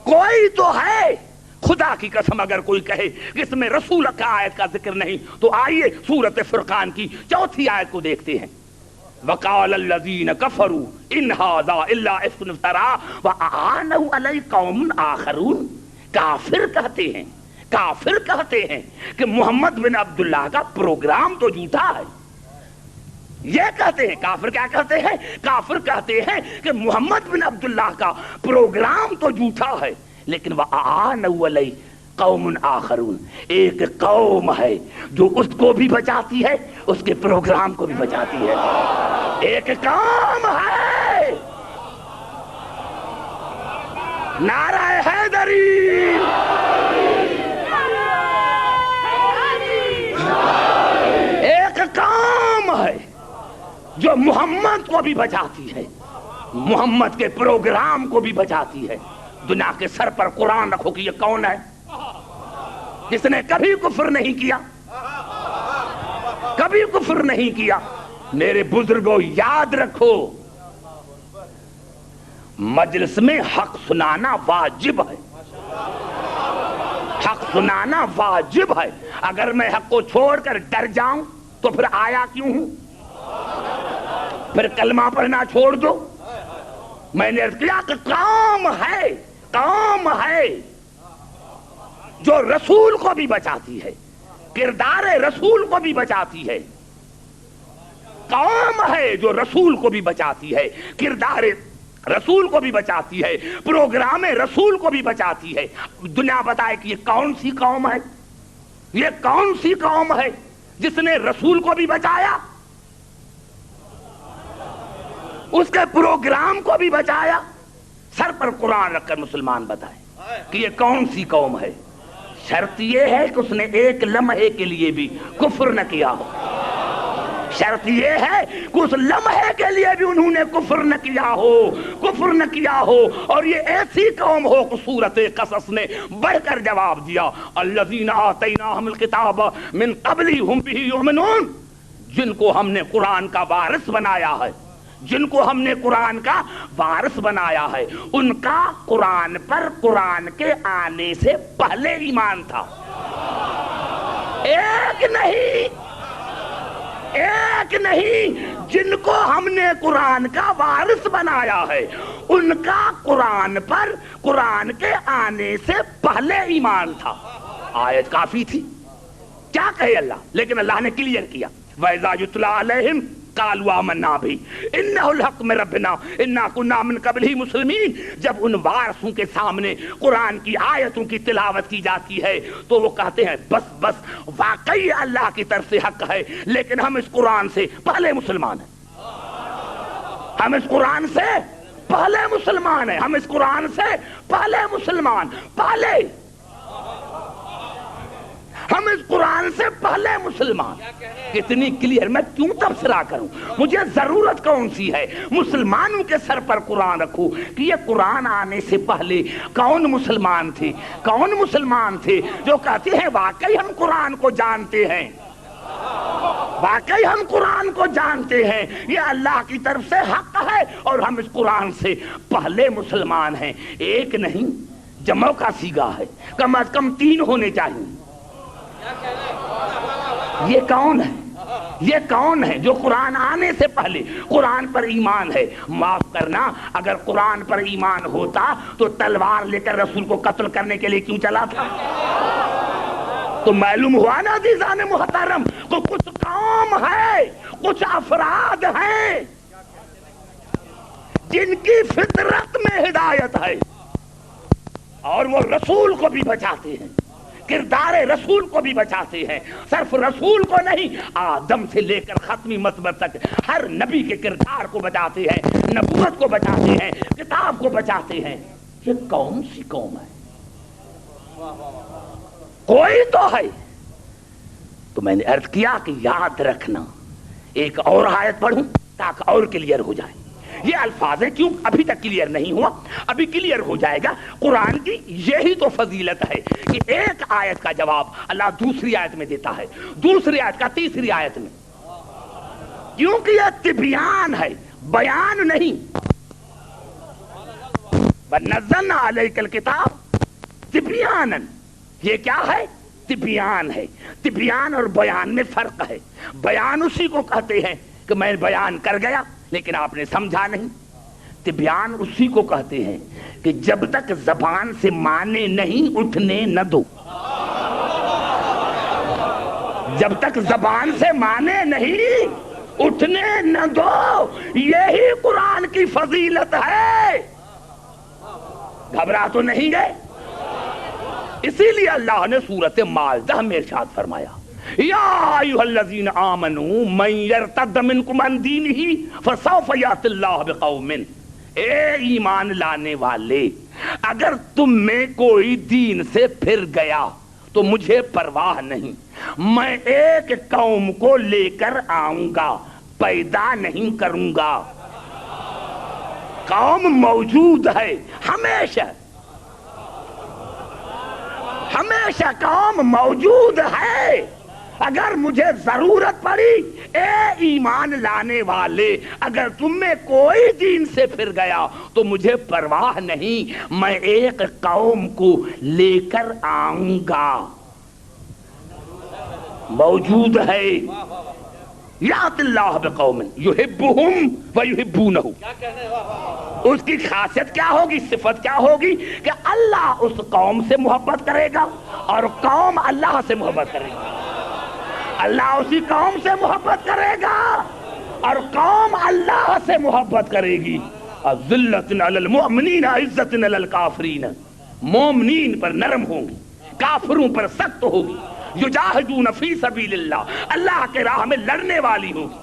کوئی تو ہے. خدا کی قسم اگر کوئی کہے کہ اس میں رسول کا آیت کا ذکر نہیں تو آئیے سورۃ فرقان کی 4 آیت کو دیکھتے ہیں. وقال الذین کفروا ان ھذا الا افک افترا واعانہ علیہ قوم آخرون. کافر کہتے ہیں کہ محمد بن عبداللہ کا پروگرام تو جھوٹا ہے. یہ کہتے ہیں کافر. کیا کہتے ہیں؟ کافر کہتے ہیں کہ محمد بن عبداللہ کا پروگرام تو جھوٹا ہے لیکن وَأَعَانَوْا عَلَيْهِ قَوْمٌ آخَرُونَ. ایک قوم ہے جو اس کو بھی بچاتی ہے اس کے پروگرام کو بھی بچاتی ہے. ایک قوم ہے. نعرہ حیدری. ایک قوم ہے جو محمد کو بھی بچاتی ہے محمد کے پروگرام کو بھی بچاتی ہے. دنیا کے سر پر قرآن رکھو کہ یہ کون ہے جس نے کبھی کفر نہیں کیا, کبھی کفر نہیں کیا. میرے بزرگوں یاد رکھو مجلس میں حق سنانا واجب ہے. حق سنانا واجب ہے. اگر میں حق کو چھوڑ کر ڈر جاؤں تو پھر آیا کیوں ہوں؟ پھر کلمہ پڑھنا چھوڑ دو. میں نے عرض کیا کہ قوم ہے جو رسول کو بھی بچاتی ہے, کردار رسول کو بھی بچاتی ہے. قوم ہے جو رسول کو بھی بچاتی ہے, کردار رسول کو بھی بچاتی ہے, پروگرام رسول کو بھی بچاتی ہے. دنیا بتائے کہ یہ کون سی قوم ہے, یہ کون سی قوم ہے جس نے رسول کو بھی بچایا, اس کے پروگرام کو بھی بچایا. سر پر قرآن رکھ کر مسلمان بتائے کہ یہ کون سی قوم ہے. شرط یہ ہے کہ اس نے ایک لمحے کے لیے بھی کفر نہ کیا ہو. شرط یہ ہے کہ اس لمحے کے لیے بھی انہوں نے کفر نہ کیا ہو. اور یہ ایسی قوم ہو کہ سورۃ قصص نے بڑھ کر جواب دیا الذین آتیناہم الکتاب من قبل ہم بہ یؤمنون. جن کو ہم نے قرآن کا وارث بنایا ہے, جن کو ہم نے قرآن کا وارث بنایا ہے, ان کا قرآن پر قرآن کے آنے سے پہلے ایمان تھا. ایک نہیں, جن کو ہم نے قرآن کا وارث بنایا ہے ان کا قرآن پر قرآن کے آنے سے پہلے ایمان تھا. آیت کافی تھی. کیا کہے اللہ؟ لیکن اللہ نے کلیئر کیا وَإِذَا يُتْلَىٰ عَلَيْهِمْ قالوا آمنا بھی انہ الحق من ربنا انا کنا من قبلہ مسلمین. جب ان وارثوں کے سامنے قرآن کی آیتوں کی تلاوت کی جاتی ہے تو وہ کہتے ہیں بس واقعی اللہ کی طرف سے حق ہے لیکن ہم اس قرآن سے پہلے مسلمان ہیں, ہم اس قرآن سے پہلے مسلمان ہیں, ہم اس قرآن سے پہلے مسلمان, ہم اس قرآن سے پہلے مسلمان. کتنی کلیئر. میں کیوں تبصرہ کروں؟ مجھے ضرورت کون سی ہے مسلمانوں کے سر پر قرآن رکھوں کہ یہ قرآن آنے سے پہلے کون مسلمان تھے جو کہتے ہیں واقعی ہم قرآن کو جانتے ہیں, واقعی ہم قرآن کو جانتے ہیں, یہ اللہ کی طرف سے حق ہے اور ہم اس قرآن سے پہلے مسلمان ہیں. ایک نہیں, جمع کا صیغہ ہے, کم از کم 3 ہونے چاہیے. یہ کون ہے جو قرآن آنے سے پہلے قرآن پر ایمان ہے؟ معاف کرنا, اگر قرآن پر ایمان ہوتا تو تلوار لے کر رسول کو قتل کرنے کے لیے کیوں چلا تھا؟ تو معلوم ہوا نا عزیزان محترم کو کچھ قوم ہے, کچھ افراد ہیں جن کی فطرت میں ہدایت ہے اور وہ رسول کو بھی بچاتے ہیں, کردار رسول کو بھی بچاتے ہیں. صرف رسول کو نہیں, آدم سے لے کر ختمی مذہب تک ہر نبی کے کردار کو بچاتے ہیں, نبوت کو بچاتے ہیں, کتاب کو بچاتے ہیں. یہ کون سی قوم ہے؟ کوئی تو ہے. تو میں نے عرض کیا کہ یاد رکھنا. ایک اور آیت پڑھوں تاکہ اور کلیئر ہو جائے. یہ الفاظ کیوں ابھی تک کلیئر نہیں ہوا, ابھی کلیئر ہو جائے گا. قرآن کی یہی تو فضیلت ہے کہ ایک آیت کا جواب اللہ دوسری آیت میں دیتا ہے, دوسری آیت کا تیسری آیت میں, کیونکہ یہ تبیان ہے, بیان نہیں. وَنَزَّلْنَا عَلَيْكَ الْكِتَابَ تِبْيَانًا، یہ کیا ہے؟ تبیان ہے۔ تبیان اور بیان میں فرق ہے۔ بیان اسی کو کہتے ہیں کہ میں بیان کر گیا لیکن آپ نے سمجھا نہیں۔ تبیان اسی کو کہتے ہیں کہ جب تک زبان سے معنی نہیں اٹھنے نہ دو، جب تک زبان سے معنی نہیں اٹھنے نہ دو، یہی قرآن کی فضیلت ہے۔ گھبرا تو نہیں گئے؟ اسی لیے اللہ نے سورۃ مائدہ میں ارشاد فرمایا یا ایھا الذین آمنوا من یرتد منکم عن دینہ فسوف یأتی اللہ بقوم، اے ایمان لانے والے، اگر تم میں کوئی دین سے پھر گیا تو مجھے پرواہ نہیں، میں ایک قوم کو لے کر آؤں گا، پیدا نہیں کروں گا۔ قوم موجود ہے ہمیشہ، ہمیشہ قوم موجود ہے۔ اگر مجھے ضرورت پڑی، اے ایمان لانے والے، اگر تم میں کوئی دین سے پھر گیا تو مجھے پرواہ نہیں، میں ایک قوم کو لے کر آؤں گا۔ موجود ہے۔ یأت اللہ بقوم یحبہم ویحبونہ، اس کی خاصیت کیا ہوگی، صفت کیا ہوگی کہ اللہ اس قوم سے محبت کرے گا اور قوم اللہ سے محبت کرے گی۔ اللہ اسی قوم سے محبت کرے گا اور قوم اللہ سے محبت کرے گی۔ ذلۃ علی المؤمنین عزۃ علی الکافرین، مومنین پر نرم ہوں گی، کافروں پر سخت ہوگی۔ یجاہدون فی سبیل اللہ، اللہ کے راہ میں لڑنے والی ہوگی۔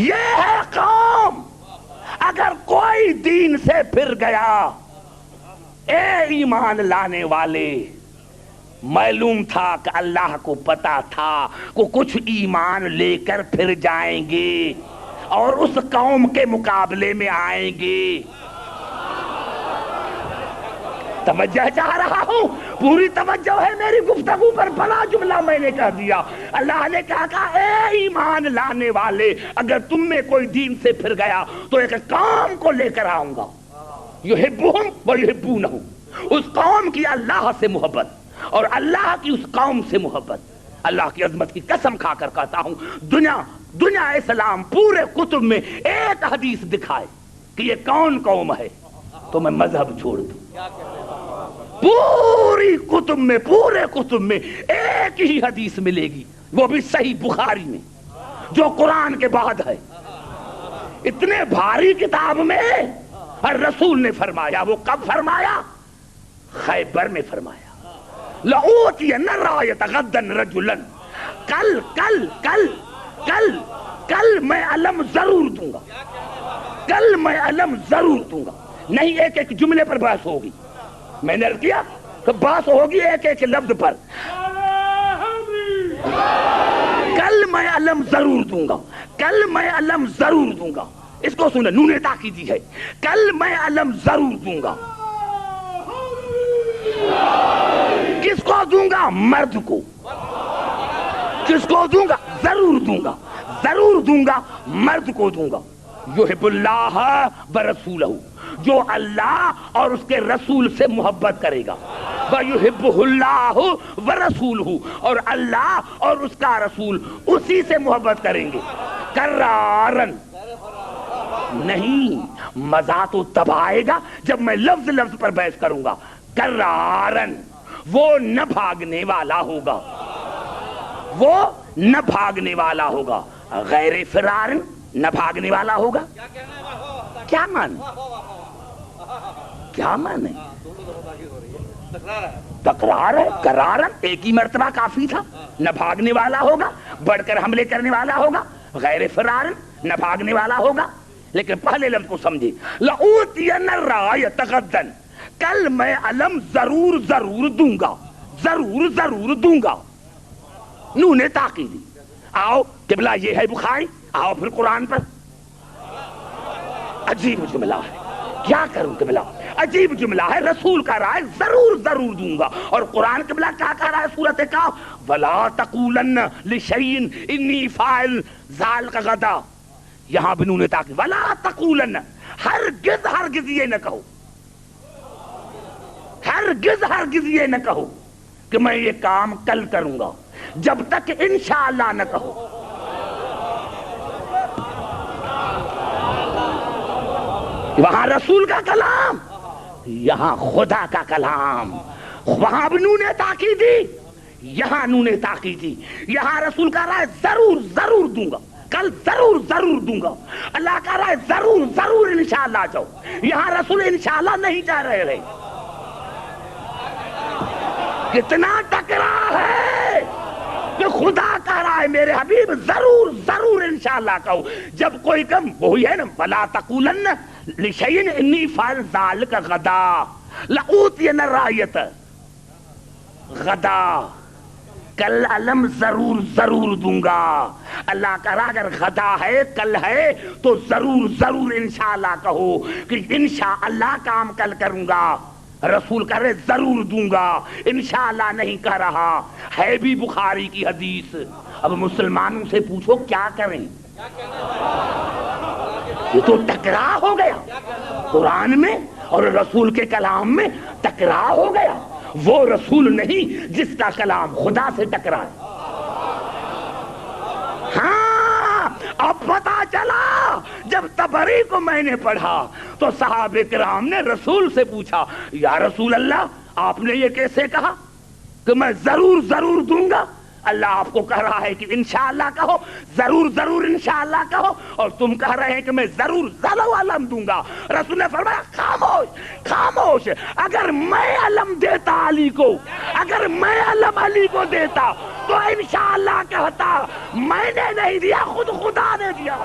یہ ہے قوم۔ اگر کوئی دین سے پھر گیا، اے ایمان لانے والے، معلوم تھا کہ اللہ کو پتا تھا کہ کچھ ایمان لے کر پھر جائیں گے اور اس قوم کے مقابلے میں آئیں گے۔ توجہ چاہ رہا ہوں، پوری توجہ ہے میری گفتگو پر۔ بڑا جملہ میں نے کہہ دیا۔ اللہ نے کہا اے ایمان لانے والے، اگر تم میں کوئی دین سے پھر گیا تو ایک قوم کو لے کر آؤں گا، یحبہم ویحبونہ، اس قوم کی اللہ سے محبت اور اللہ کی اس قوم سے محبت۔ اللہ کی عظمت کی قسم کھا کر کہتا ہوں، دنیا اسلام پورے کتب میں ایک حدیث دکھائے کہ یہ کون قوم ہے تو میں مذہب چھوڑ دوں۔ پوری کتب میں، پورے کتب میں ایک ہی حدیث ملے گی، وہ بھی صحیح بخاری میں، جو قرآن کے بعد ہے۔ اتنے بھاری کتاب میں اور رسول نے فرمایا، وہ کب فرمایا؟ خیبر میں فرمایا، لَأُوتِيَنَّ الرَّايَةَ غَدًّا رَجُلًا، کل میں علم ضرور دوں گا، کل میں علم ضرور دوں گا۔ نہیں ایک ایک جملے پر بحث ہوگی، میں نے کیا کہ بحث ہوگی ایک ایک لفظ پر۔ کل میں علم ضرور دوں گا، کل میں علم ضرور دوں گا۔ اس کو سنیں، نون تاکیدی ہے، کل میں علم ضرور دوں گا۔ کس کو دوں گا؟ مرد کو۔ کس کو دوں گا؟ ضرور دوں گا، ضرور دوں گا، مرد کو دوں گا۔ یحب اللہ ورسولہ، جو اللہ اور اس کے رسول سے محبت کرے گا۔ وَيُحِبُّهُ اللَّهُ وَرَسُولُهُ، اور اللہ اور اس کا رسول اسی سے محبت کریں گے۔ کرارن نہیں، مزہ تو تب آئے گا جب میں لفظ لفظ پر بحث کروں گا۔ کرارن، وہ نہ بھاگنے والا ہوگا، وہ نہ بھاگنے والا ہوگا۔ غیر فرارن، نہ بھاگنے والا ہوگا۔ کیا مان، کیا مان ہے؟ تکرار ہے۔ کرارن ایک ہی مرتبہ کافی تھا۔ نہ بھاگنے والا ہوگا، بڑھ کر حملے کرنے والا ہوگا۔ غیر فرارن، نہ بھاگنے والا ہوگا۔ لیکن پہلے لفظ کو سمجھے، لَأُوتِيَنَّ الرَّايَةَ غَدًّا، کل میں علم ضرور ضرور دوں گا، ضرور ضرور دوں گا۔ نون تاکیدی۔ آؤ قبلہ یہ ہے بخاری، آؤ پھر قرآن پر۔ عجیب جملہ ہے، کیا کروں قبلہ، عجیب جملہ ہے۔ رسول کا رائے ضرور ضرور دوں گا، اور قرآن قبلہ کیا کہہ رہا ہے سورۃ کہف؟ وَلَا تَقُولَنَّ لِشَيْءٍ إِنِّي فَاعِلٌ ذَلِكَ غَدًا، یہاں بنون تاکید، وَلَا تَقُولَنَّ، ہرگز ہرگز یہ نہ کہو، ہرگز ہرگز یہ نہ کہو کہ میں یہ کام کل کروں گا، جب تک انشاءاللہ نہ کہو۔ وہاں رسول کا کلام، یہاں خدا کا کلام، وہاں بھی نون تاکیدی، یہاں نون تاکیدی، یہاں رسول کا رائے ضرور ضرور دوں گا، کل ضرور ضرور دوں گا، اللہ کا رائے ضرور ضرور انشاءاللہ جاؤ، یہاں رسول انشاءاللہ نہیں جا رہے۔ کتنا ٹکراؤ ہے کہ خدا کہہ رہا ہے میرے حبیب ضرور ضرور انشاءاللہ کہو، جب کوئی کم وہی ہے نا، فلا تقولن لشیء انی فاعل ذلک غدا لأوتین الرایۃ، غدا کل علم ضرور ضرور دوں گا۔ اللہ کہہ رہا اگر غدا ہے کل ہے تو ضرور ضرور انشاءاللہ کہو کہ انشاءاللہ کام کل کروں گا، رسول کہہ رہے ضرور دوں گا، انشاءاللہ نہیں کہہ رہا ہے، بھی بخاری کی حدیث۔ اب مسلمانوں سے پوچھو کیا کریں، یہ تو ٹکراؤ ہو گیا، قرآن میں اور رسول کے کلام میں ٹکراؤ ہو گیا، وہ رسول نہیں جس کا کلام خدا سے ٹکرائے۔ ہاں اب پتا چلا، جب طبری کو میں نے پڑھا تو صحابہ کرام نے رسول سے پوچھا یا رسول اللہ آپ نے یہ کیسے کہا کہ میں ضرور ضرور دوں گا؟ اللہ آپ کو کہہ رہا ہے کہ انشاءاللہ کہو، ضرور ضرور انشاءاللہ کہو، اور تم کہہ رہے ہیں کہ میں ضرور ضرور علم دوں گا۔ رسول نے فرمایا خاموش خاموش، اگر میں علم دیتا علی کو، اگر میں علم علی کو دیتا تو انشاءاللہ کہتا، میں نے نہیں دیا، خود خدا نے دیا۔